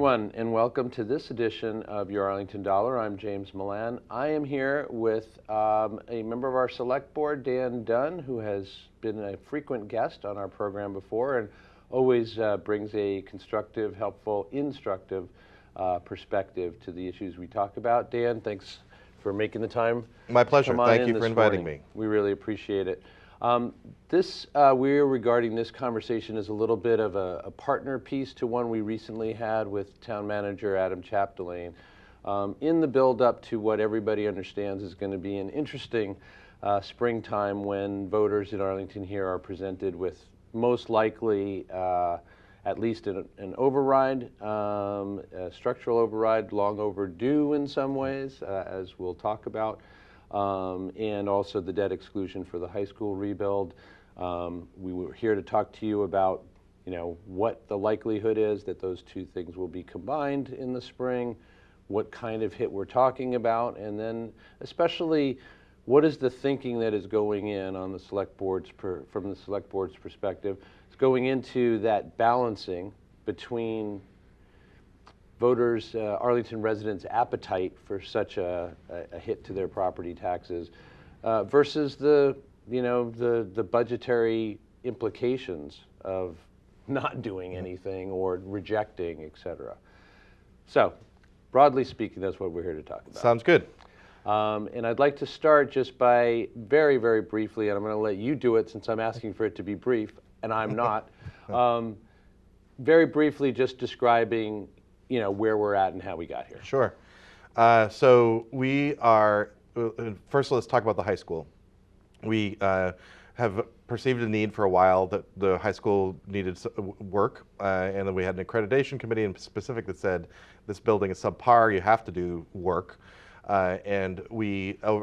everyone, and welcome to this edition of Your Arlington Dollar. I'm James Milan. I am here with a member of our select board, Dan Dunn, who has been a frequent guest on our program before and always brings a constructive, helpful, instructive perspective to the issues we talk about. Dan, thanks for making the time. My pleasure. Thank you for inviting me. We really appreciate it. We're regarding this conversation as a little bit of a partner piece to one we recently had with Town Manager Adam Chapdelaine in the build-up to what everybody understands is going to be an interesting springtime when voters in Arlington here are presented with most likely at least an override, a structural override, long overdue in some ways, as we'll talk about. And also the debt exclusion for the high school rebuild. We were here to talk to you about, what the likelihood is that those two things will be combined in the spring, what kind of hit we're talking about, and then especially what is the thinking that is going in on the select board's from the select board's perspective. It's going into that balancing between voters, Arlington residents' appetite for such a hit to their property taxes versus the budgetary implications of not doing anything or rejecting, et cetera. So, broadly speaking, that's what we're here to talk about. Sounds good. And I'd like to start just by very, very briefly, and I'm going to let you do it since I'm asking for it to be brief, and I'm not. Very briefly, just describing where we're at and how we got here. Sure. So we are, first let's talk about the high school. We have perceived a need for a while that the high school needed work, and then we had an accreditation committee in specific that said, this building is subpar, you have to do work. And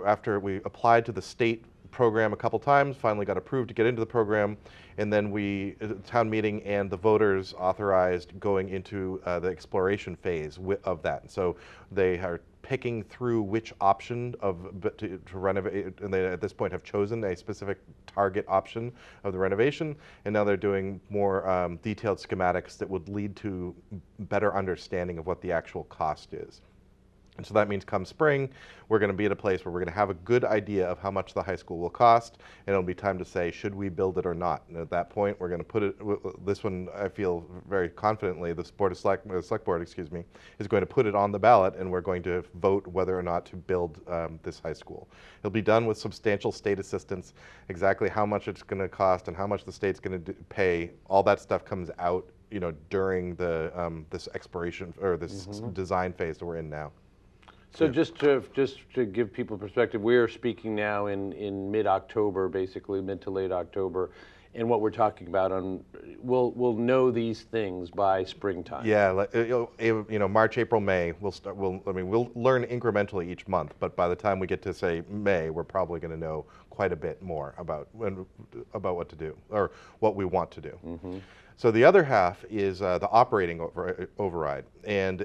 after we applied to the state program a couple times, finally got approved to get into the program, and then the town meeting and the voters authorized going into the exploration phase of that. And so they are picking through which option to renovate, and they at this point have chosen a specific target option of the renovation, and now they're doing more detailed schematics that would lead to better understanding of what the actual cost is. And so that means come spring, we're going to be at a place where we're going to have a good idea of how much the high school will cost, and it'll be time to say, should we build it or not? And at that point, we're going to put it, this one I feel very confidently, the select board, is going to put it on the ballot, and we're going to vote whether or not to build this high school. It'll be done with substantial state assistance. Exactly how much it's going to cost and how much the state's going to pay, all that stuff comes out, during the this exploration or this design phase that we're in now. So just to give people perspective, we're speaking now in mid-October, basically mid to late October, and what we're talking about we'll know these things by springtime. Yeah, March, April, May, we'll learn incrementally each month, but by the time we get to say May, we're probably going to know quite a bit more about what to do or what we want to do. Mm-hmm. So the other half is the operating override. And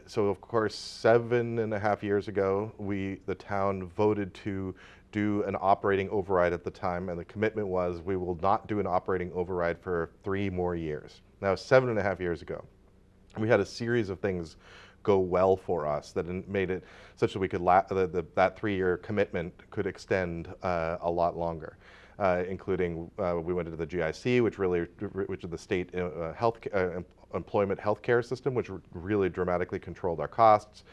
so of course, 7.5 years ago, the town voted to do an operating override at the time, and the commitment was we will not do an operating override for 3 more years. Now, 7.5 years ago, we had a series of things go well for us that made it such that we could that 3-year commitment could extend a lot longer. Including we went into the GIC, which is the state employment healthcare system, which really dramatically controlled our costs.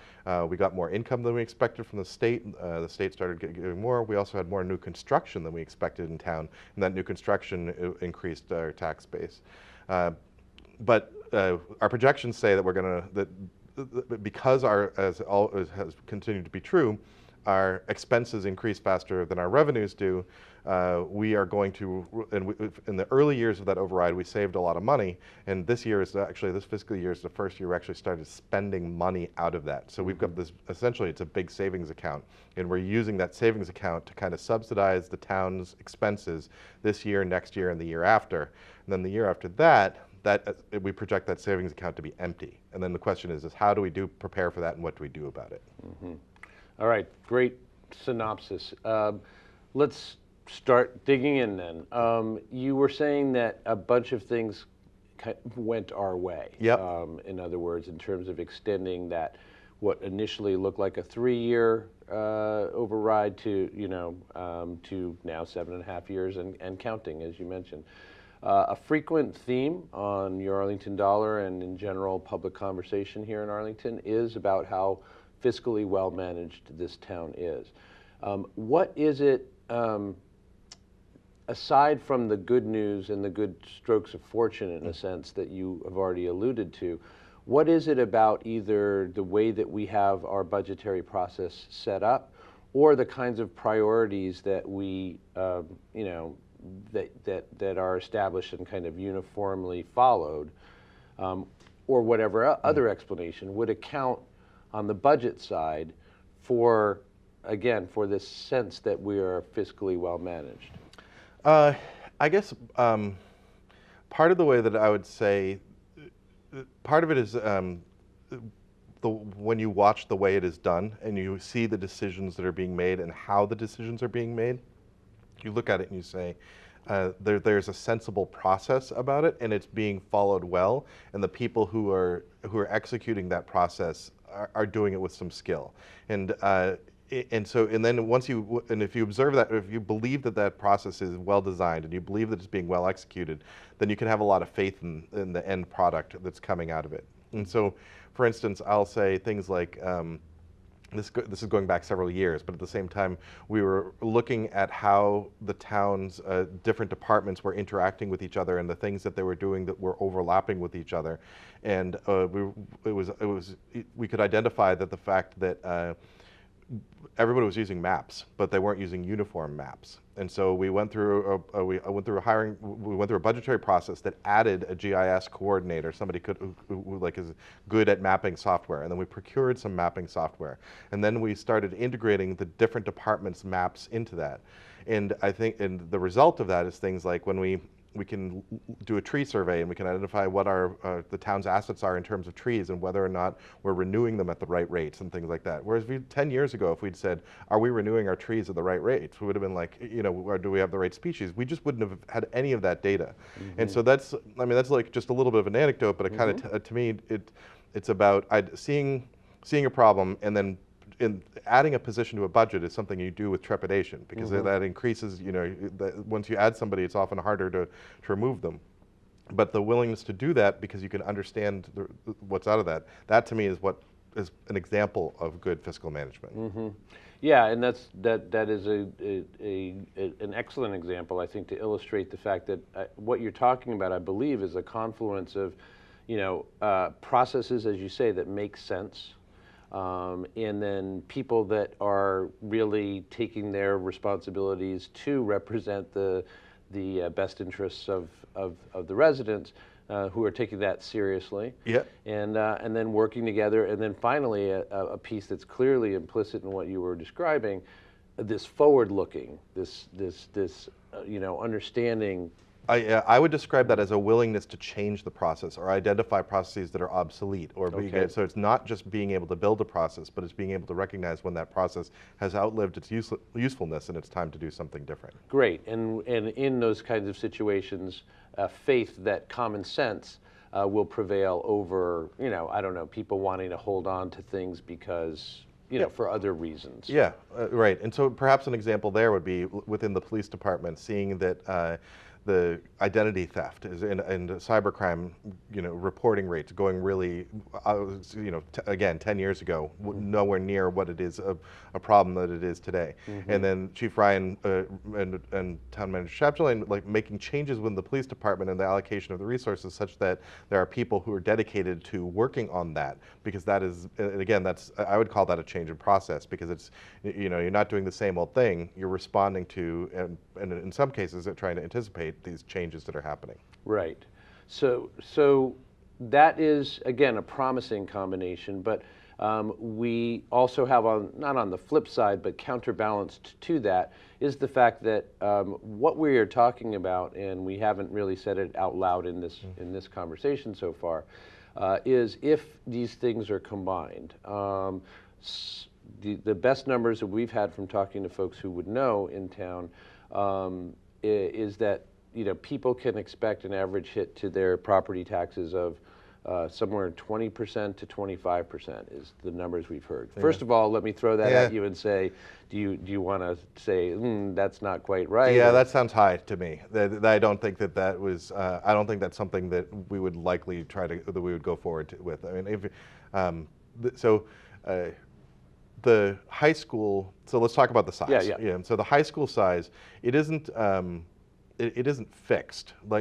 We got more income than we expected from the state. The state started giving more. We also had more new construction than we expected in town, and that new construction increased our tax base. But our projections say that we're going to, because as has continued to be true, our expenses increase faster than our revenues do. We are going to, in the early years of that override, we saved a lot of money, and this fiscal year is the first year we actually started spending money out of that. So we've got this, essentially it's a big savings account, and we're using that savings account to kind of subsidize the town's expenses this year, next year, and the year after. And then the year after that, we project that savings account to be empty. And then the question is how do we prepare for that, and what do we do about it? Mm-hmm. All right, great synopsis. Let's start digging in then. You were saying that a bunch of things went our way. Yep. In other words, in terms of extending that, what initially looked like a 3-year override to, to now 7.5 years and counting, as you mentioned. A frequent theme on Your Arlington Dollar and in general public conversation here in Arlington is about how fiscally well managed this town is. What is it, aside from the good news and the good strokes of fortune in a sense that you have already alluded to, what is it about either the way that we have our budgetary process set up or the kinds of priorities that we, that are established and kind of uniformly followed, or whatever other explanation would account on the budget side for, again, for this sense that we are fiscally well managed? I guess part of the way that I would say, part of it is when you watch the way it is done and you see the decisions that are being made and how the decisions are being made, you look at it and you say, there's a sensible process about it and it's being followed well, and the people who are executing that process are doing it with some skill. And then once if you observe that, if you believe that that process is well designed and you believe that it's being well executed, then you can have a lot of faith in the end product that's coming out of it. And so, for instance, I'll say things like, this is going back several years, but at the same time, we were looking at how the town's different departments were interacting with each other and the things that they were doing that were overlapping with each other. And we could identify that the fact that everybody was using maps, but they weren't using uniform maps. And so we went through a budgetary process that added a GIS coordinator, somebody who is good at mapping software, and then we procured some mapping software, and then we started integrating the different departments' maps into that. And I think, and the result of that is things like when we can do a tree survey and we can identify what the town's assets are in terms of trees and whether or not we're renewing them at the right rates and things like that. Whereas 10 years ago, if we'd said, are we renewing our trees at the right rates? We would have been like, or do we have the right species? We just wouldn't have had any of that data. Mm-hmm. And so that's like just a little bit of an anecdote, but it kind of, to me, it's about seeing a problem and then adding a position to a budget is something you do with trepidation, because that increases, once you add somebody, it's often harder to remove them. But the willingness to do that because you can understand what's out of that to me is what is an example of good fiscal management. Mm-hmm. Yeah, and that is an excellent example, I think, to illustrate the fact that what you're talking about, I believe, is a confluence of, processes, as you say, that make sense. And then people that are really taking their responsibilities to represent the best interests of the residents, who are taking that seriously. Yeah. And then working together, and then finally a piece that's clearly implicit in what you were describing, this forward-looking, this understanding. I would describe that as a willingness to change the process or identify processes that are obsolete. So it's not just being able to build a process, but it's being able to recognize when that process has outlived its usefulness and it's time to do something different. Great, and in those kinds of situations, faith that common sense will prevail over, people wanting to hold on to things because, for other reasons. Yeah, right. And so perhaps an example there would be within the police department, seeing that the identity theft and cybercrime, reporting rates going really, again, 10 years ago, nowhere near what it is a problem that it is today. Mm-hmm. And then Chief Ryan and Town Manager Chapter making changes within the police department and the allocation of the resources such that there are people who are dedicated to working on that, because that is, again, I would call that a change in process, because it's, you're not doing the same old thing, you're responding to, and in some cases, trying to anticipate these changes that are happening. Right. So that is, again, a promising combination, but we also have, not on the flip side, but counterbalanced to that, is the fact that what we are talking about, and we haven't really said it out loud in this conversation so far, is if these things are combined. The best numbers that we've had from talking to folks who would know in town is that people can expect an average hit to their property taxes of somewhere 20% to 25% is the numbers we've heard. Yeah. First of all, let me throw that Yeah. at you and say, do you want to say that's not quite right? Yeah, or- that sounds high to me. I don't think that was. I don't think that's something that we would likely that we would go forward with. I mean, the high school. So let's talk about the size. Yeah. So the high school size, it isn't. It isn't fixed. The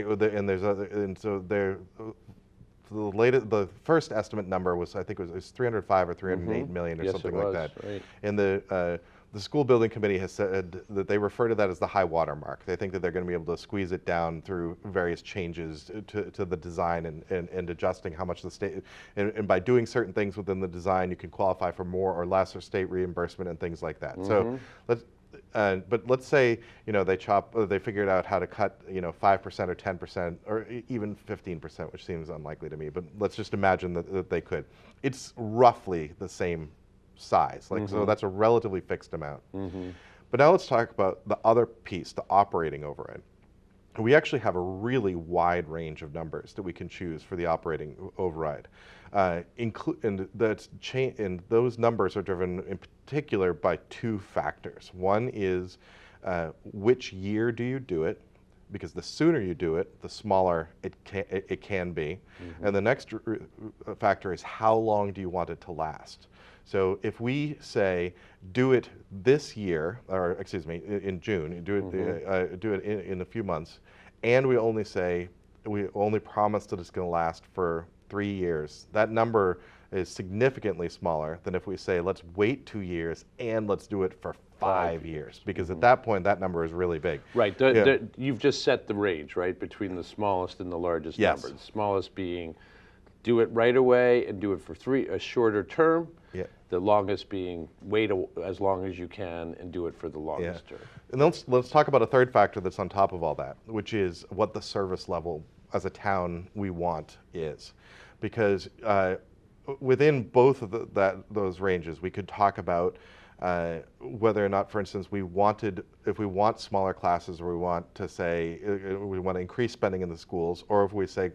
first estimate number was, I think it was 305 or 308 million or Yes, something it like was, that. right. And the school building committee has said that they refer to that as the high water mark. They think that they're going to be able to squeeze it down through various changes to the design and adjusting how much the state, and by doing certain things within the design, you can qualify for more or less or state reimbursement and things like that. So but let's say they figured out how to cut 5% or 10% or even 15%, which seems unlikely to me. But let's just imagine that they could. It's roughly the same size, so that's a relatively fixed amount. But now let's talk about the other piece, the operating override. We actually have a really wide range of numbers that we can choose for the operating override. And those numbers are driven in particular by two factors. One is which year do you do it, because the sooner you do it, the smaller it can be. And the next factor is how long do you want it to last. So if we say do it this year, or excuse me, in June, do it in a few months, and we only promise that it's going to last for 3 years, that number is significantly smaller than if we say let's wait 2 years and let's do it for 5 years, because at that point that number is really big. Right. You've just set the range, right, between the smallest and the largest number. The smallest being do it right away and do it for a shorter term. Yeah. The longest being wait as long as you can and do it for the longest term. And let's talk about a third factor that's on top of all that, which is what the service level as a town we want is. Because within both of those ranges, we could talk about whether or not, for instance, if we want smaller classes, or we want to say we want to increase spending in the schools, or if we say,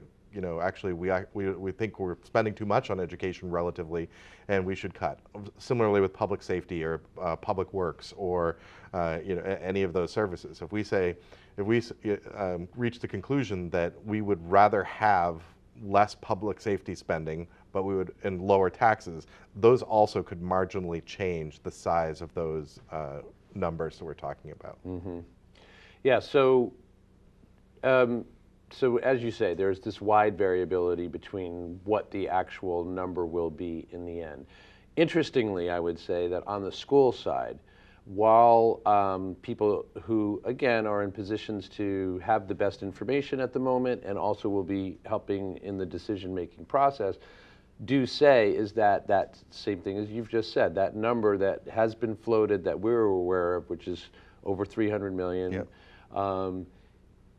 actually we think we're spending too much on education relatively, and we should cut. Similarly with public safety or public works or any of those services. If we reach the conclusion that we would rather have less public safety spending, but and lower taxes, those also could marginally change the size of those numbers that we're talking about. Yeah. So as you say, there's this wide variability between what the actual number will be in the end. Interestingly, I would say that on the school side, while people who, again, are in positions to have the best information at the moment and also will be helping in the decision-making process, do say is that same thing as you've just said, that number that has been floated that we're aware of, which is over 300 million,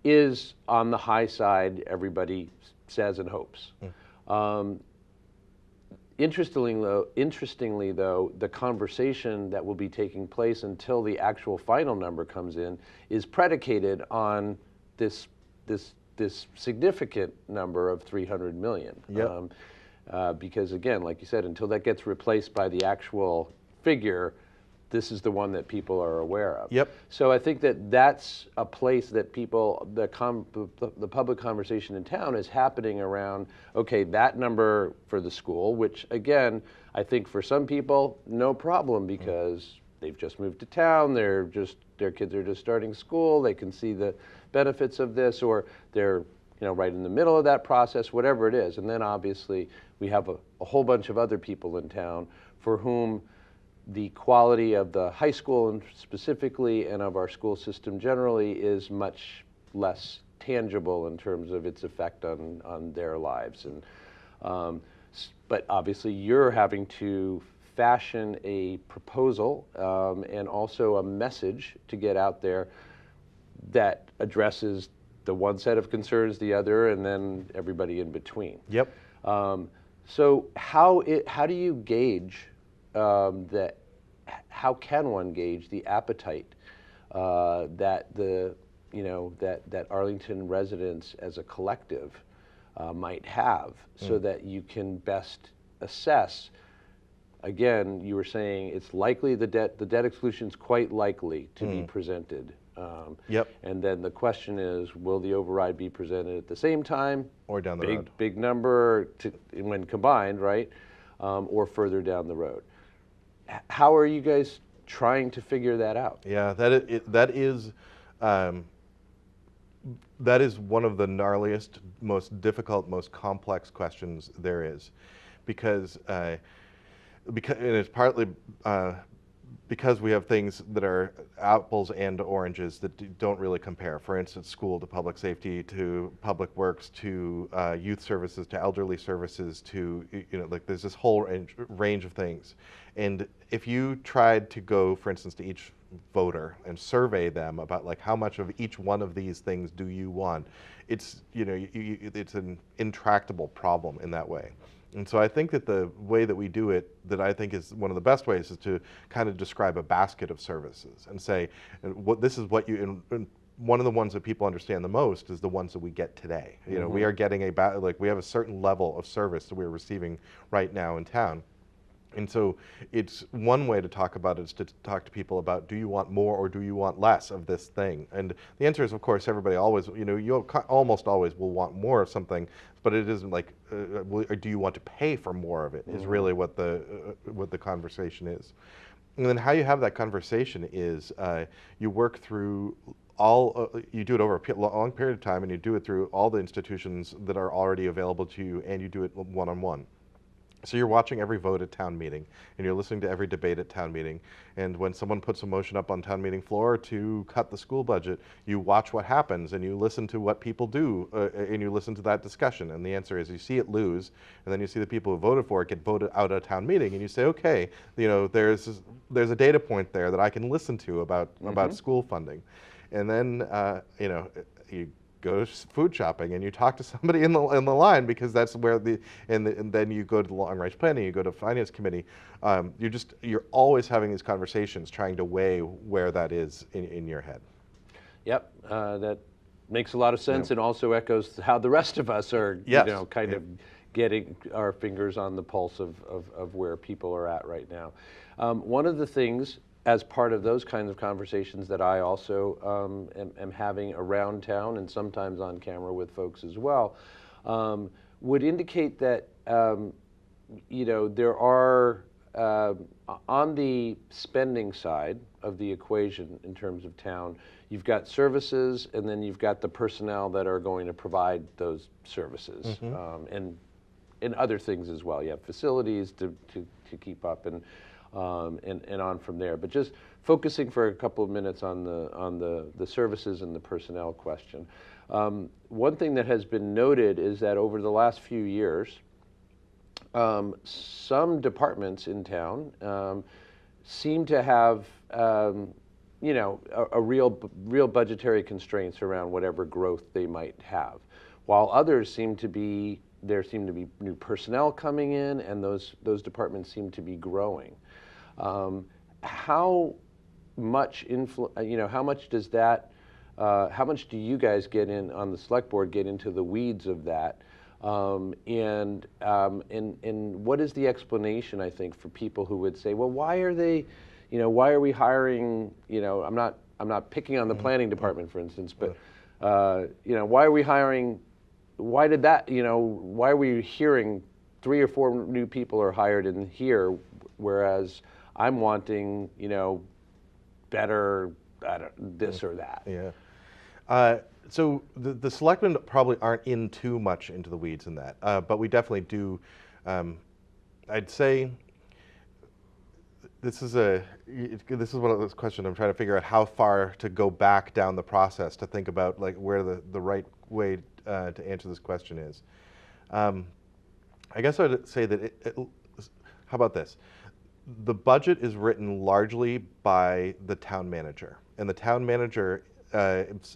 is on the high side, everybody says and hopes. Interestingly though, the conversation that will be taking place until the actual final number comes in is predicated on this significant number of 300 million. Because again, like you said, until that gets replaced by the actual figure, this is the one that people are aware of. So I think that that's a place that the public conversation in town is happening around, okay, that number for the school, which again, I think for some people, no problem, because they've just moved to town, their kids are just starting school, they can see the benefits of this, or they're right in the middle of that process, whatever it is. And then obviously we have a whole bunch of other people in town for whom the quality of the high school and specifically and of our school system generally is much less tangible in terms of its effect on their lives. And but obviously you're having to fashion a proposal and also a message to get out there that addresses the one set of concerns, the other, and then everybody in between. So how do you gauge how can one gauge the appetite that the that Arlington residents as a collective might have, so that you can best assess. Again, you were saying it's likely the debt exclusion is quite likely to be presented. Yep. And then the question is, will the override be presented at the same time, Or down the road. big number when combined, right? Or further down the road? How are you guys trying to figure that out? Yeah, that is one of the gnarliest, most difficult, most complex questions there is, because and it's partly because we have things that are apples and oranges that don't really compare. For instance, school to public safety to public works to youth services to elderly services to, like there's this whole range of things. And if you tried to go, for instance, to each voter and survey them about like how much of each one of these things do you want, it's, it's an intractable problem in that way. And so I think that the way that we do it, that I think is one of the best ways, is to kind of describe a basket of services and say, this is what you, and one of the ones that people understand the most is the ones that we get today. We are getting we have a certain level of service that we're receiving right now in town. And so it's one way to talk about it is to talk to people about, do you want more or do you want less of this thing? And the answer is, of course, everybody always, you almost always will want more of something, but it isn't like, do you want to pay for more of it is really what the conversation is. And then how you have that conversation is you work through you do it over a long period of time, and you do it through all the institutions that are already available to you, and you do it one-on-one. So you're watching every vote at town meeting, and you're listening to every debate at town meeting. And when someone puts a motion up on town meeting floor to cut the school budget, you watch what happens, and you listen to what people do, and you listen to that discussion. And the answer is, you see it lose, and then you see the people who voted for it get voted out at town meeting, and you say, okay, there's a data point there that I can listen to about school funding. And then you go food shopping and you talk to somebody in the line, because that's where and then you go to the long range planning, you go to finance committee. You're always having these conversations, trying to weigh where that is in your head. Yep, that makes a lot of sense, and also echoes how the rest of us are, kind of getting our fingers on the pulse of where people are at right now. One of the things, as part of those kinds of conversations, that I also am having around town, and sometimes on camera with folks as well, would indicate that there are, on the spending side of the equation in terms of town, you've got services, and then you've got the personnel that are going to provide those services, and other things as well. You have facilities to keep up, and on from there. But just focusing for a couple of minutes on the services and the personnel question. One thing that has been noted is that over the last few years, some departments in town seem to have a real budgetary constraints around whatever growth they might have, while others there seem to be new personnel coming in, and those departments seem to be growing. How much how much does that, how much do you guys get in on the select board, get into the weeds of that? And what is the explanation, I think, for people who would say, well, why are we hiring, I'm not picking on the planning department, for instance, but, why are we hiring, why are we hearing 3 or 4 new people are hired in here, whereas I'm wanting, better, this or that. Yeah. So the selectmen probably aren't in too much into the weeds in that, but we definitely do. I'd say this is one of those questions I'm trying to figure out how far to go back down the process to think about like where the right way to answer this question is. I guess I would say that how about this? The budget is written largely by the town manager, and the town manager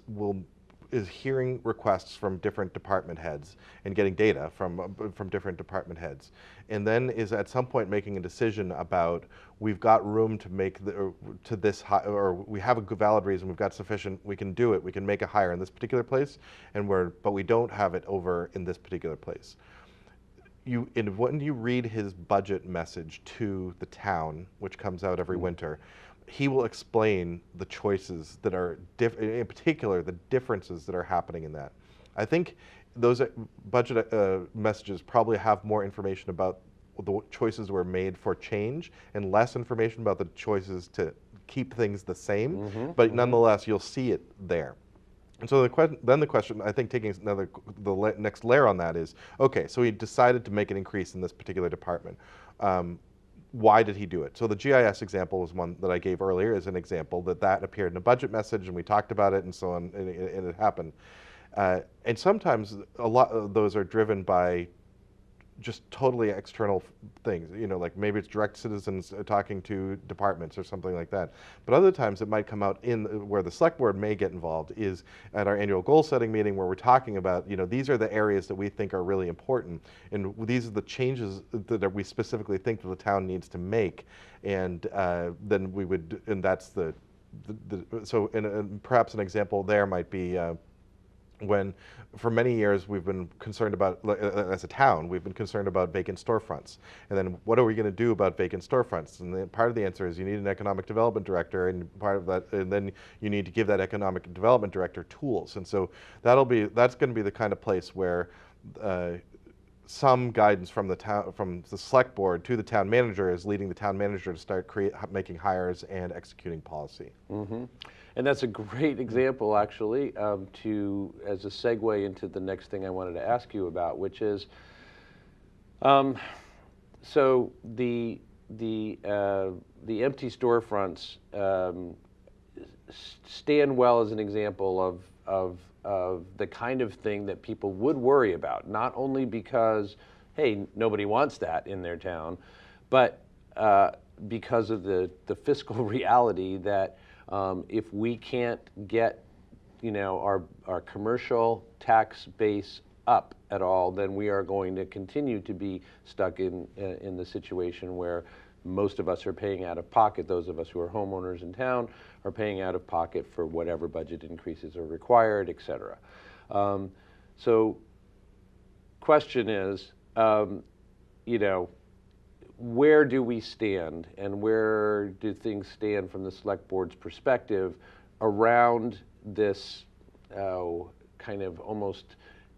will is hearing requests from different department heads and getting data from different department heads, and then is at some point making a decision about, we've got room to make to this high, or we have a good valid reason, we've got sufficient, we can do it, we can make a hire in this particular place, and but we don't have it over in this particular place. When you read his budget message to the town, which comes out every winter, he will explain the choices that are, in particular, the differences that are happening in that. I think those budget messages probably have more information about the choices that were made for change and less information about the choices to keep things the same, but nonetheless, you'll see it there. And so then the question, I think, taking the next layer on that is, okay, so he decided to make an increase in this particular department. Why did he do it? So the GIS example was one that I gave earlier as an example that appeared in a budget message, and we talked about it and so on, and it happened. And sometimes a lot of those are driven by just totally external things, like maybe it's direct citizens talking to departments or something like that. But other times it might come out where the select board may get involved is at our annual goal setting meeting, where we're talking about, these are the areas that we think are really important, and these are the changes that we specifically think that the town needs to make, and then we would, and that's so perhaps an example there might be when for many years we've been concerned about, as a town, we've been concerned about vacant storefronts. And then what are we going to do about vacant storefronts? And part of the answer is you need an economic development director, and part of that, and then you need to give that economic development director tools. And so that's going to be the kind of place where some guidance from the select board to the town manager is leading the town manager to start making hires and executing policy. And that's a great example, actually, as a segue into the next thing I wanted to ask you about, which is, so the empty storefronts stand well as an example of the kind of thing that people would worry about, not only because, hey, nobody wants that in their town, but because of the fiscal reality that if we can't get, our commercial tax base up at all, then we are going to continue to be stuck in the situation where most of us are paying out of pocket. Those of us who are homeowners in town are paying out of pocket for whatever budget increases are required, et cetera. So question is, where do we stand, and where do things stand from the select board's perspective around this kind of almost,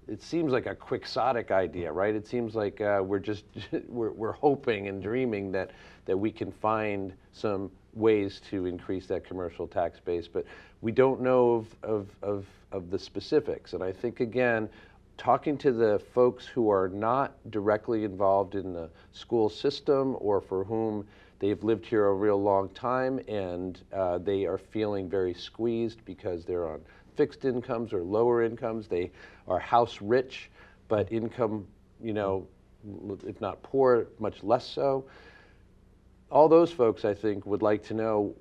it seems like a quixotic idea, right? It seems like we're hoping and dreaming that we can find some ways to increase that commercial tax base, but we don't know of the specifics. And I think, again, talking to the folks who are not directly involved in the school system, or for whom they've lived here a real long time and they are feeling very squeezed because they're on fixed incomes or lower incomes. They are house rich, but income, if not poor, much less so. All those folks, I think, would like to know,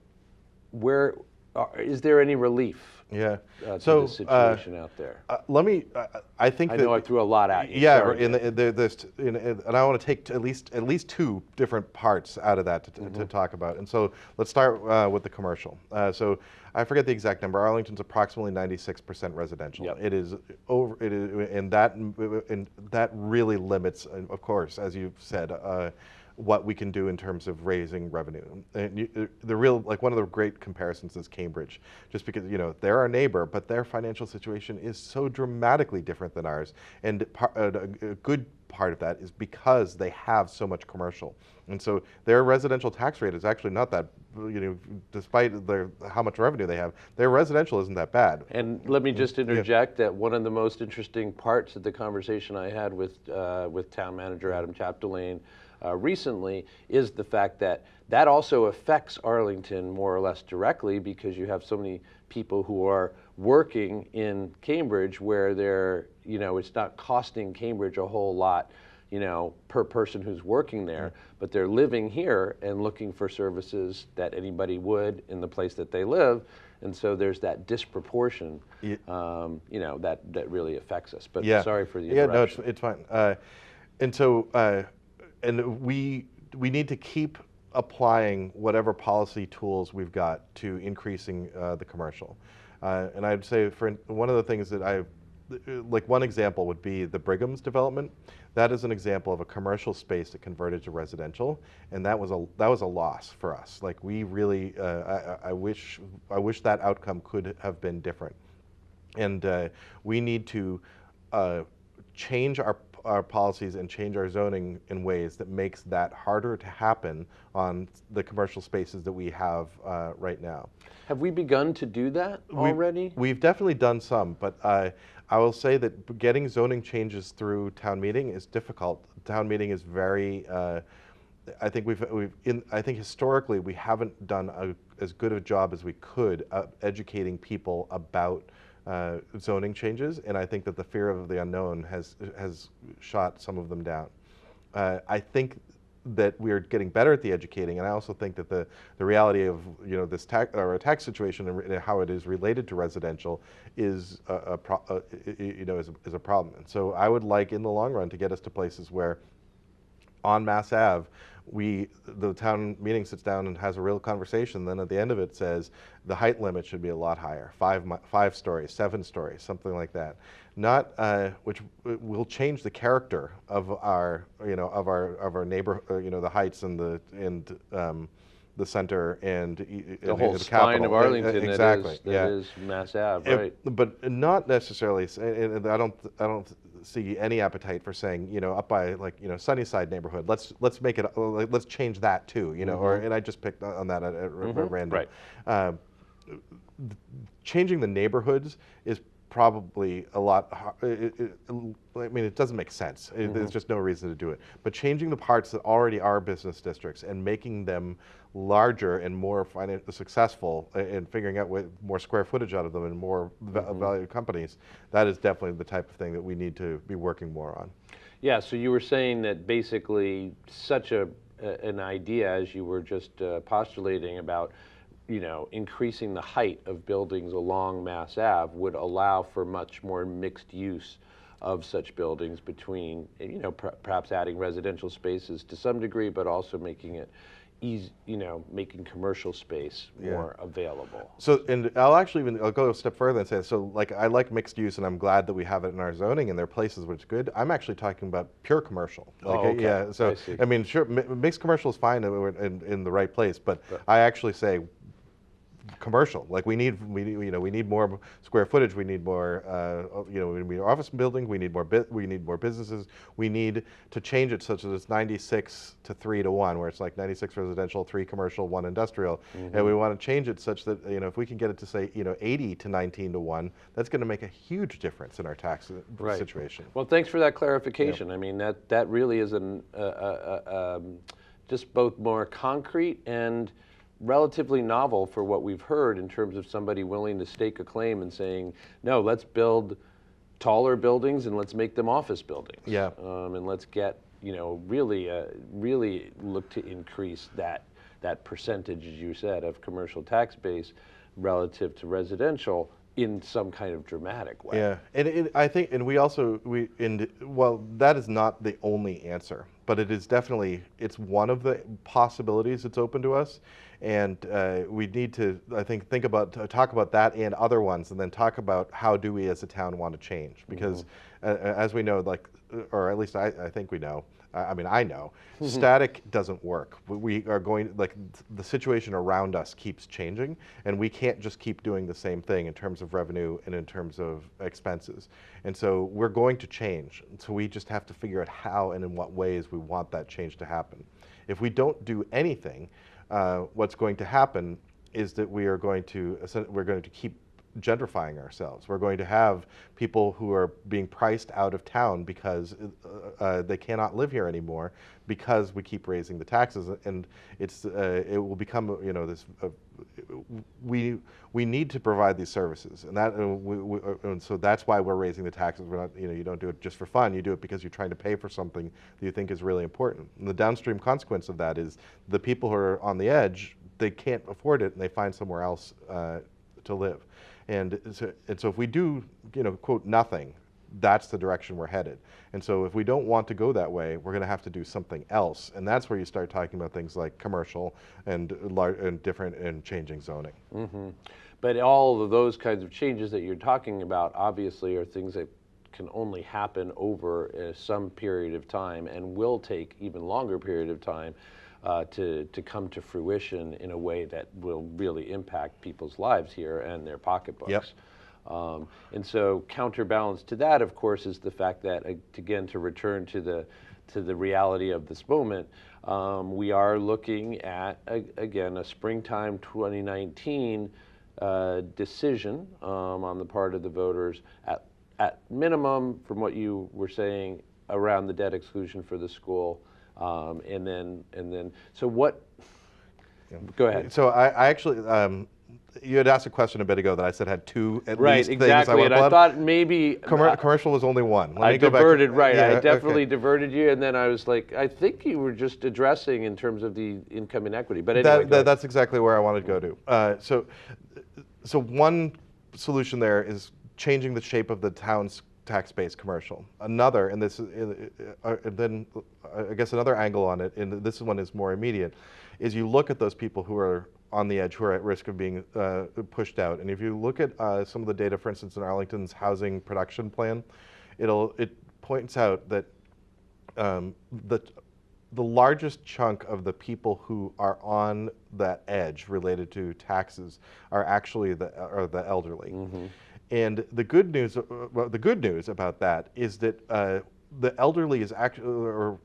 is there any relief? Yeah. To the situation out there. I think I know I threw a lot at you. Yeah, Sorry. And I want to take at least two different parts out of that to talk about. And so let's start with the commercial. So I forget the exact number. Arlington's approximately 96% residential. Yep. It is over. It is, and that really limits, of course, as you've said, what we can do in terms of raising revenue. And one of the great comparisons is Cambridge, just because, they're our neighbor, but their financial situation is so dramatically different than ours. And a good part of that is because they have so much commercial. And so their residential tax rate is actually not that, despite how much revenue they have, their residential isn't that bad. And let me just interject that one of the most interesting parts of the conversation I had with Town Manager Adam Chapdelaine recently is the fact that also affects Arlington more or less directly, because you have so many people who are working in Cambridge where they're, it's not costing Cambridge a whole lot you know, per person who's working there, but they're living here and looking for services that anybody would in the place that they live. And so there's that disproportion, you know, that really affects us. But sorry for the interruption. Yeah, no, it's fine. And so, and we need to keep applying whatever policy tools we've got to increasing the commercial. And I'd say for one of the things that like one example would be the Brigham's development. That is an example of a commercial space that converted to residential, and that was a loss for us. Like we really, I wish that outcome could have been different, and we need to change our policies and change our zoning in ways that makes that harder to happen on the commercial spaces that we have right now. Have we begun to do that already? We've definitely done some, but I will say that getting zoning changes through town meeting is difficult. Town meeting is very, I think I think historically we haven't done as good a job as we could educating people about zoning changes, and I think that the fear of the unknown has shot some of them down. I think that we're getting better at the educating, and I also think that the reality of, you know, this tax situation and how it is related to residential is a problem. And so I would like in the long run to get us to places where on Mass Ave the town meeting sits down and has a real conversation, then at the end of it says the height limit should be a lot higher, 5 stories, 7 stories, something like that. Not which will change the character of our, you know, of our neighborhood, you know, the heights and the center and the whole the spine capital. of Arlington. Exactly. That is Mass Ave, right? But not necessarily. And I don't see any appetite for saying, you know, up by, like, you know, Sunnyside neighborhood, let's make it, let's change that too, you know. And I just picked on that at random. Right. Changing the neighborhoods is probably a lot. I mean, it doesn't make sense. There's just no reason to do it. But changing the parts that already are business districts and making them larger and more successful, and figuring out more square footage out of them and more valued companies, that is definitely the type of thing that we need to be working more on. Yeah, so you were saying that basically such an idea as you were just postulating about, you know, increasing the height of buildings along Mass Ave would allow for much more mixed use of such buildings between, you know, perhaps adding residential spaces to some degree, but also making it easy, you know, making commercial space more available. So, and I'll go a step further and say, so like, I like mixed use and I'm glad that we have it in our zoning and there are places where it's good. I'm actually talking about pure commercial. Like, okay. Yeah, so, I mean, sure, mixed commercial is fine in the right place, but I actually say, commercial, like we need more square footage. We need more, you know, we need office building. We need more businesses. We need to change it such that it's 96 to 3 to 1, where it's like 96 residential, 3 commercial, 1 industrial. And we want to change it such that, you know, if we can get it to say, you know, 80 to 19 to 1, that's going to make a huge difference in our tax situation. Well, thanks for that clarification. Yeah. I mean, that really is just both more concrete and relatively novel for what we've heard in terms of somebody willing to stake a claim and saying, no, let's build taller buildings and let's make them office buildings. Yeah. And let's get, you know, really look to increase that percentage, as you said, of commercial tax base relative to residential in some kind of dramatic way. Yeah, and I think, and well, that is not the only answer, but it is definitely, it's one of the possibilities that's open to us, and we need to, I think, talk about that and other ones, and then talk about how do we as a town want to change, because as we know, like, or at least I think we know, I mean, I know, static doesn't work. We are going, like, the situation around us keeps changing, and we can't just keep doing the same thing in terms of revenue and in terms of expenses. And so we're going to change. So we just have to figure out how and in what ways we want that change to happen. If we don't do anything, what's going to happen is that we're going to keep gentrifying ourselves. We're going to have people who are being priced out of town because they cannot live here anymore because we keep raising the taxes, and it will become, you know, this we need to provide these services, and that and so that's why we're raising the taxes. We're not, you don't do it just for fun. You do it because you're trying to pay for something that you think is really important. And the downstream consequence of that is the people who are on the edge, they can't afford it, and they find somewhere else to live. And so if we do, quote, nothing, that's the direction we're headed. And so if we don't want to go that way, we're going to have to do something else. And that's where you start talking about things like commercial and different and changing zoning. Mm-hmm. But all of those kinds of changes that you're talking about obviously are things that can only happen over some period of time and will take even longer period of time to come to fruition in a way that will really impact people's lives here and their pocketbooks. Yep. And so counterbalance to that, of course, is the fact that, again, to return to the reality of this moment, we are looking at, again, a springtime 2019 decision on the part of the voters at minimum, from what you were saying, around the debt exclusion for the school. And then, so what, go ahead. So I actually, you had asked a question a bit ago that I said had two at right, least exactly, things I and I thought maybe commercial was only one. I diverted, right? Yeah, I definitely okay. diverted you, and then I was like, I think you were just addressing in terms of the income inequity. But anyway, that's exactly where I wanted to go to. So one solution there is changing the shape of the town's tax base commercial. Another, and this, and then I guess another angle on it, and this one is more immediate, is you look at those people who are on the edge, who are at risk of being pushed out. And if you look at some of the data, for instance, in Arlington's housing production plan, it points out that the largest chunk of the people who are on that edge related to taxes are actually the elderly. Mm-hmm. And the good news about that is that the elderly is actually,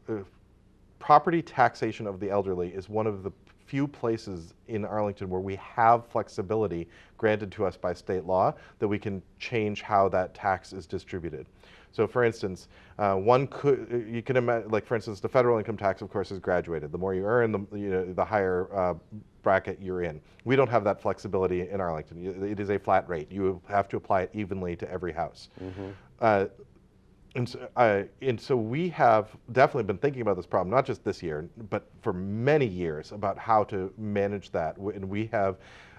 property taxation of the elderly is one of the few places in Arlington where we have flexibility granted to us by state law that we can change how that tax is distributed. So for instance, you can imagine, like for instance, the federal income tax, of course, is graduated. The more you earn, the higher bracket you're in. We don't have that flexibility in Arlington. It is a flat rate. You have to apply it evenly to every house. Mm-hmm. And so we have definitely been thinking about this problem, not just this year, but for many years, about how to manage that. And we have,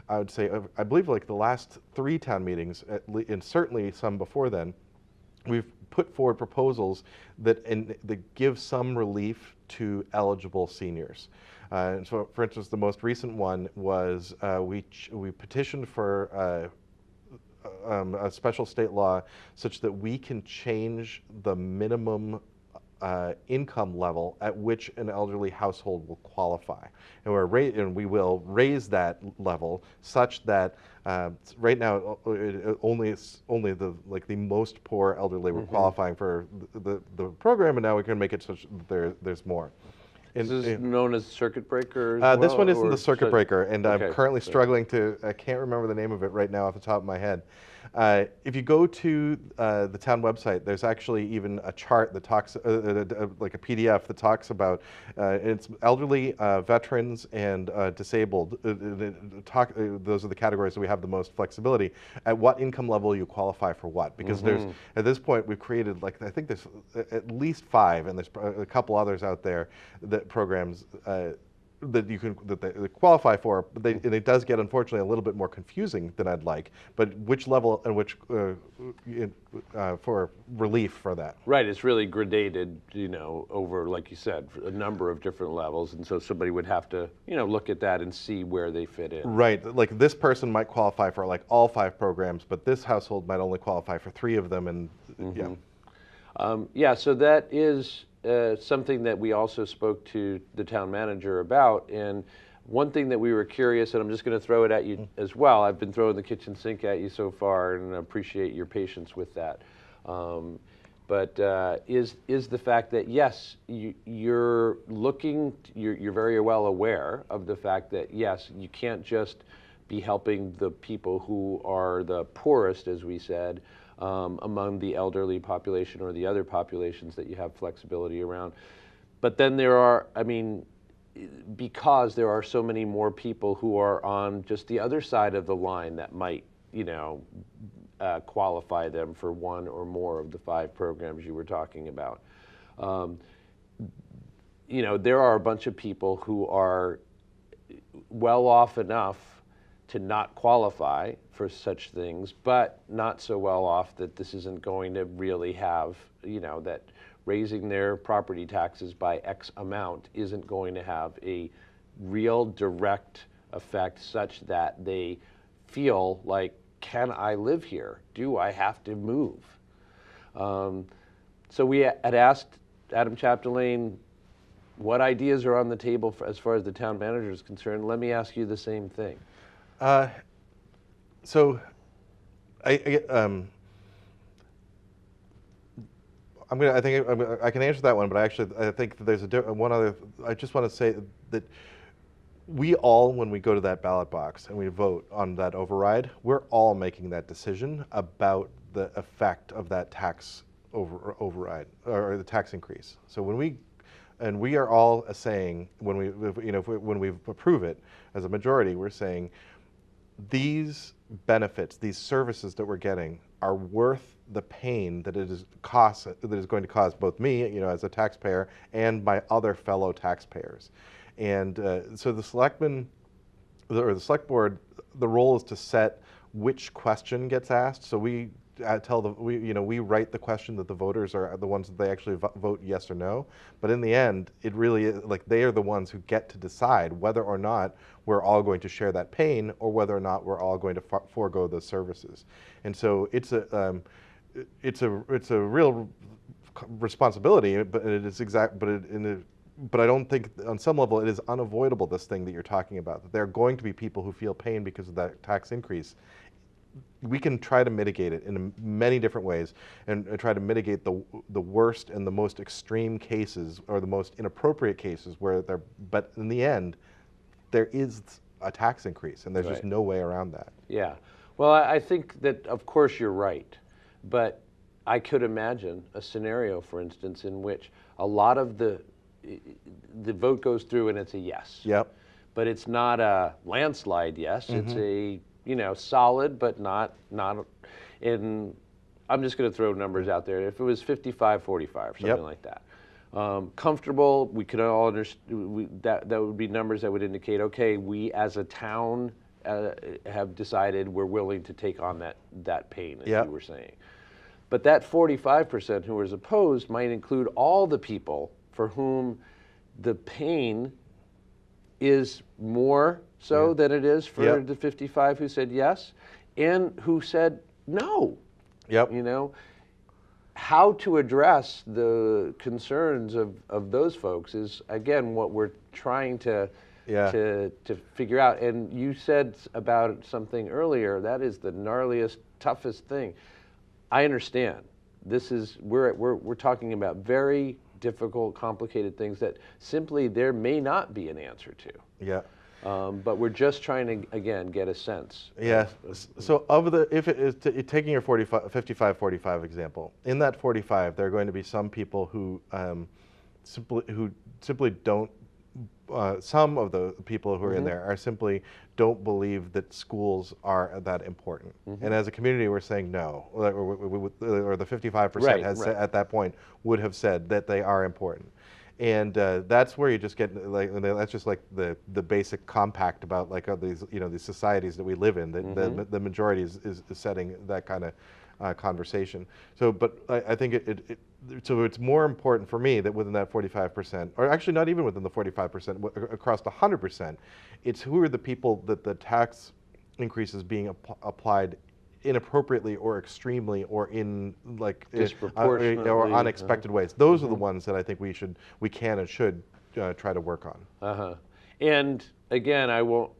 I would say, I believe like the last 3 town meetings, and certainly some before then, we've put forward proposals that give some relief to eligible seniors. And so, for instance, the most recent one was we petitioned for a special state law such that we can change the minimum income level at which an elderly household will qualify, and we will raise that level such that right now only the most poor elderly were qualifying for the program, and now we can make it such that there's more. Is this known as circuit breaker? This one isn't the circuit breaker, and okay, I'm currently struggling I can't remember the name of it right now off the top of my head. If you go to the town website, there's actually even a chart that talks, like a PDF that talks about it's elderly, veterans, and disabled. Those are the categories that we have the most flexibility. At what income level you qualify for what? Because there's, at this point, we've created, like, I think there's at least 5, and there's a couple others out there that programs that you can they qualify for, but and it does get, unfortunately, a little bit more confusing than I'd like. But which level and which for relief for that? Right, it's really gradated, over, like you said, a number of different levels, and so somebody would have to, look at that and see where they fit in. Right, like this person might qualify for like all 5 programs, but this household might only qualify for 3 of them, and yeah, so that is something that we also spoke to the town manager about, and one thing that we were curious, and I'm just going to throw it at you as well. I've been throwing the kitchen sink at you so far, and I appreciate your patience with that. But is the fact that yes, you're very well aware of the fact that yes, you can't just be helping the people who are the poorest, as we said, among the elderly population or the other populations that you have flexibility around. But then there are, because there are so many more people who are on just the other side of the line that might, qualify them for one or more of the 5 programs you were talking about. There are a bunch of people who are well off enough to not qualify for such things, but not so well off that this isn't going to really have, that raising their property taxes by X amount isn't going to have a real direct effect such that they feel like, can I live here? Do I have to move? So we had asked Adam Chapdelaine what ideas are on the table as far as the town manager is concerned. Let me ask you the same thing. So I think I can answer that one, but I think that there's one other. I just want to say that we all, when we go to that ballot box and we vote on that override, we're all making that decision about the effect of that tax override or the tax increase. So when we are all saying when we approve it as a majority, we're saying these benefits, these services that we're getting are worth the pain that it is going to cause both me, as a taxpayer, and my other fellow taxpayers. And so the selectmen or the select board, the role is to set which question gets asked. So we we write the question that the voters are the ones that they actually vote yes or no. But in the end, it really is they are the ones who get to decide whether or not we're all going to share that pain or whether or not we're all going to forego those services. And so it's a real responsibility, but it is but I don't think on some level it is unavoidable, this thing that you're talking about, that there are going to be people who feel pain because of that tax increase. We can try to mitigate it in many different ways and try to mitigate the worst and the most extreme cases or the most inappropriate cases but in the end, there is a tax increase and there's just no way around that. Yeah. Well, I think that of course you're right, but I could imagine a scenario, for instance, in which a lot of the vote goes through and it's a yes. Yep. But it's not a landslide yes. Mm-hmm. It's a solid, but not in. I'm just going to throw numbers out there. If it was 55-45, something yep. like that, comfortable. We could all understand that would be numbers that would indicate, okay, we as a town have decided we're willing to take on that pain, as yep. you were saying. But that 45% who was opposed might include all the people for whom the pain is more so than it is for the 55 who said yes and who said no. Yep. How to address the concerns of those folks is, again, what we're trying to figure out. And you said about something earlier, that is the gnarliest, toughest thing. I understand. We're talking about very difficult, complicated things that simply there may not be an answer to. Yeah. But we're just trying to, again, get a sense. Yeah. So if it is taking your 55-45 example, in that 45, there are going to be some people who simply don't. Some of the people who are in there are simply don't believe that schools are that important. Mm-hmm. And as a community, we're saying no, or the 55% at that point would have said that they are important. And that's where you just get that's just like the basic compact about these these societies that we live in. That the majority is setting that kind of conversation. So, but I think so it's more important for me that within that 45%, or actually not even within the 45%, across the 100%, it's who are the people that the tax increase is being applied inappropriately or extremely or in disproportionately or unexpected ways. Those are the ones that I think we can and should try to work on. And again, I won't.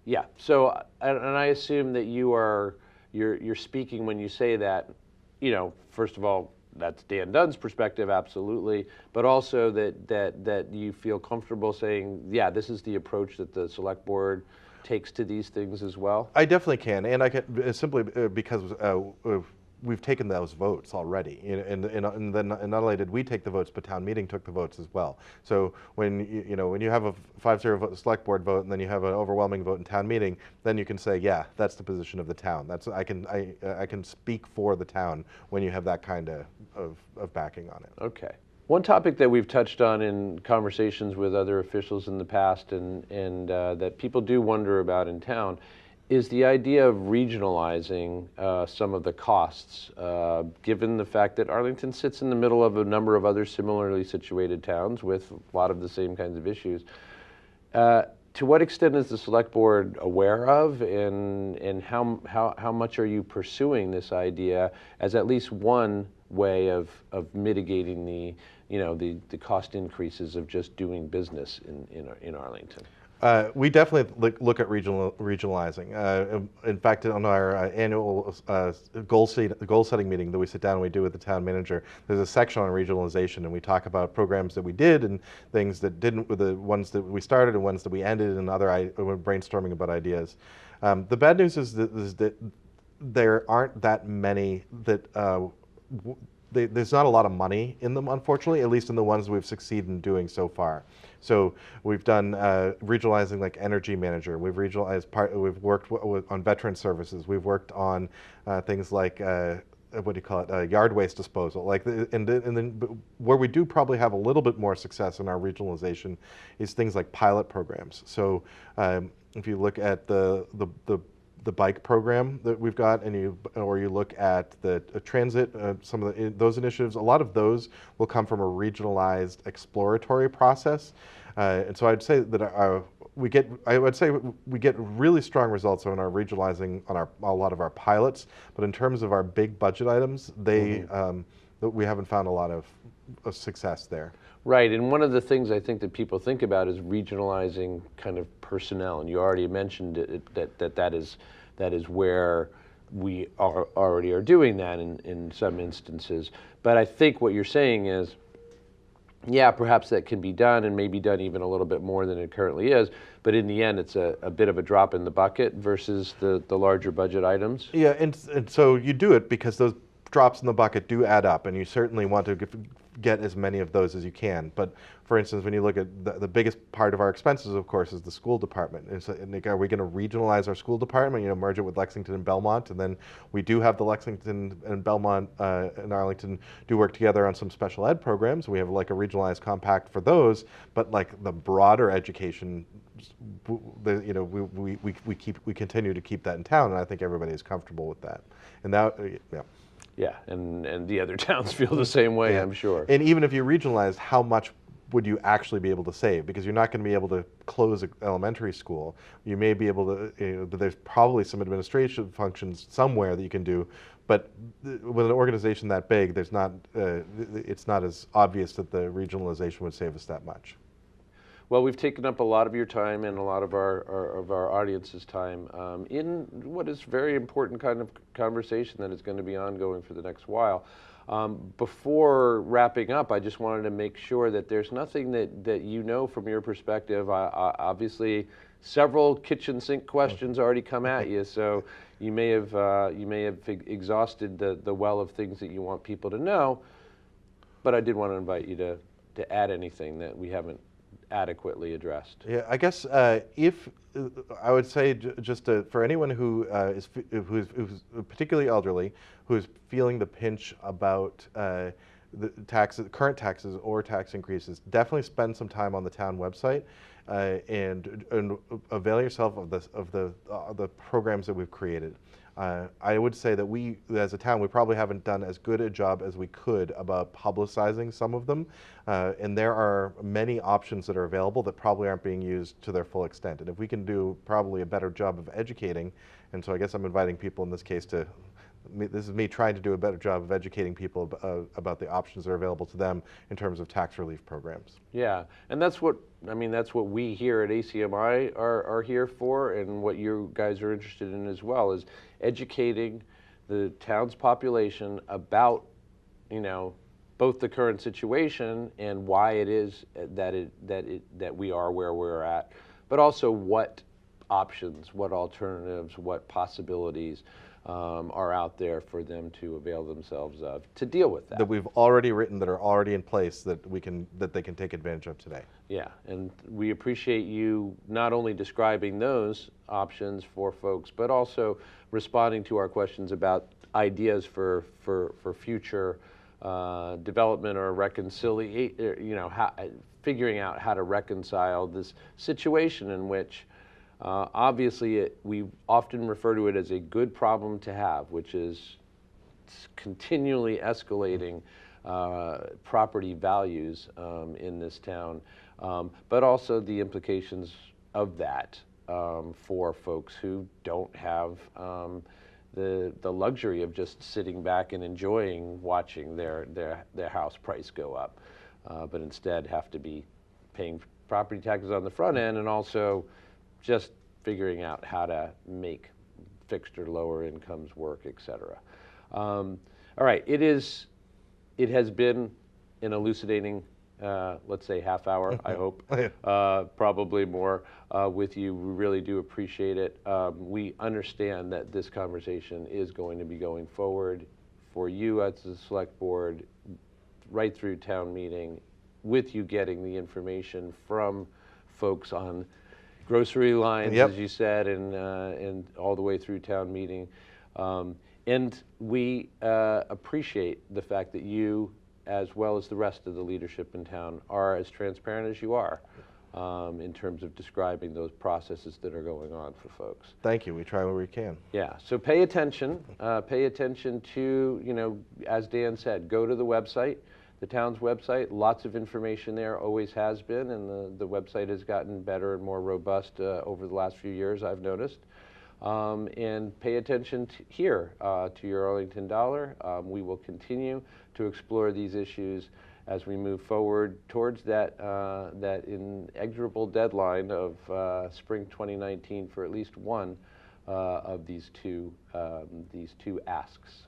Yeah. So, and I assume that you're speaking when you say that. First of all, that's Dan Dunn's perspective, absolutely, but also that you feel comfortable saying, yeah, this is the approach that the select board takes to these things as well? I definitely can, and I can simply because we've taken those votes already, and then not only did we take the votes, but town meeting took the votes as well. So when when you have a 5-0 vote, select board vote, and then you have an overwhelming vote in town meeting, then you can say, yeah, that's the position of the town. I can speak for the town when you have that kind of backing on it. Okay. One topic that we've touched on in conversations with other officials in the past, and that people do wonder about in town, is the idea of regionalizing some of the costs, given the fact that Arlington sits in the middle of a number of other similarly situated towns with a lot of the same kinds of issues. To what extent is the select board aware of, and how much are you pursuing this idea as at least one way of mitigating the cost increases of just doing business in Arlington? We definitely look at regionalizing. In fact, on our annual goal setting meeting that we sit down and we do with the town manager, there's a section on regionalization, and we talk about programs that we did and things that didn't, the ones that we started and ones that we ended, and we're brainstorming about ideas. The bad news is that there aren't that many that there's not a lot of money in them, unfortunately, at least in the ones we've succeeded in doing so far. So we've done regionalizing like energy manager. We've regionalized we've worked on veteran services. We've worked on things like what do you call it? Yard waste disposal. And then where we do probably have a little bit more success in our regionalization is things like pilot programs. So if you look at the bike program that we've got, or you look at the transit, some of those initiatives, a lot of those will come from a regionalized exploratory process. And so I'd say that we get really strong results on our regionalizing on a lot of our pilots, but in terms of our big budget items, we haven't found a lot of success there. Right, and one of the things I think that people think about is regionalizing kind of personnel, and you already mentioned that is where we already are doing that in some instances. But I think what you're saying is, yeah, perhaps that can be done, and maybe done even a little bit more than it currently is, but in the end it's a bit of a drop in the bucket versus the larger budget items. Yeah, and so you do it because those drops in the bucket do add up, and you certainly want to get as many of those as you can. But for instance, when you look at the biggest part of our expenses, of course, is the school department. And so, are we going to regionalize our school department, merge it with Lexington and Belmont? And then we do have the Lexington and Belmont and Arlington do work together on some special ed programs. We have like a regionalized compact for those, but like the broader education, we continue to keep that in town, and I think everybody is comfortable with that. And that, yeah. Yeah, and the other towns feel the same way, yeah. I'm sure. And even if you regionalize, how much would you actually be able to save? Because you're not going to be able to close an elementary school. You may be able to, but there's probably some administration functions somewhere that you can do. But with an organization that big, it's not as obvious that the regionalization would save us that much. Well, we've taken up a lot of your time and a lot of our audience's time in what is very important kind of conversation that is going to be ongoing for the next while. Before wrapping up, I just wanted to make sure that there's nothing that from your perspective. Obviously, several kitchen sink questions already come at you, so you may have exhausted the well of things that you want people to know. But I did want to invite you to add anything that we haven't adequately addressed. Yeah, I guess if I would say just for anyone who's particularly elderly, who is feeling the pinch about the current taxes or tax increases, definitely spend some time on the town website and avail yourself of the programs that we've created. I would say that we, as a town, we probably haven't done as good a job as we could about publicizing some of them. And there are many options that are available that probably aren't being used to their full extent. And if we can do probably a better job of educating, and so I guess I'm inviting people in this case this is me trying to do a better job of educating people about the options that are available to them in terms of tax relief programs. Yeah, and that's what we here at ACMi are here for, and what you guys are interested in as well, is educating the town's population about, both the current situation and why it is that we are where we're at, but also what options, what alternatives, what possibilities are out there for them to avail themselves of to deal with that. That we've already written, that are already in place, that they can take advantage of today. Yeah, and we appreciate you not only describing those options for folks, but also responding to our questions about ideas for future development or reconciliation, figuring out how to reconcile this situation in which obviously we often refer to it as a good problem to have, which is continually escalating property values in this town, but also the implications of that for folks who don't have the luxury of just sitting back and enjoying watching their house price go up, but instead have to be paying property taxes on the front end and also just figuring out how to make fixed or lower incomes work, et cetera. All right, it has been an elucidating, let's say half hour, I hope, probably more with you. We really do appreciate it. We understand that this conversation is going to be going forward for you as the select board, right through town meeting, with you getting the information from folks on grocery lines, as you said, and all the way through town meeting. And we appreciate the fact that you, as well as the rest of the leadership in town, are as transparent as you are in terms of describing those processes that are going on for folks. Thank you. We try where we can. Yeah. So pay attention. Pay attention to, as Dan said, go to the website, the town's website. Lots of information there, always has been, and the website has gotten better and more robust over the last few years, I've noticed. And pay attention here to Your Arlington Dollar. We will continue to explore these issues as we move forward towards that inexorable deadline of spring 2019 for at least one of these two asks.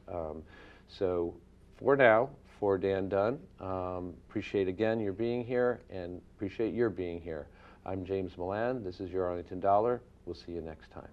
So for now, for Dan Dunn, appreciate again your being here and appreciate your being here. I'm James MILAN. This is Your Arlington Dollar. We'll see you next time.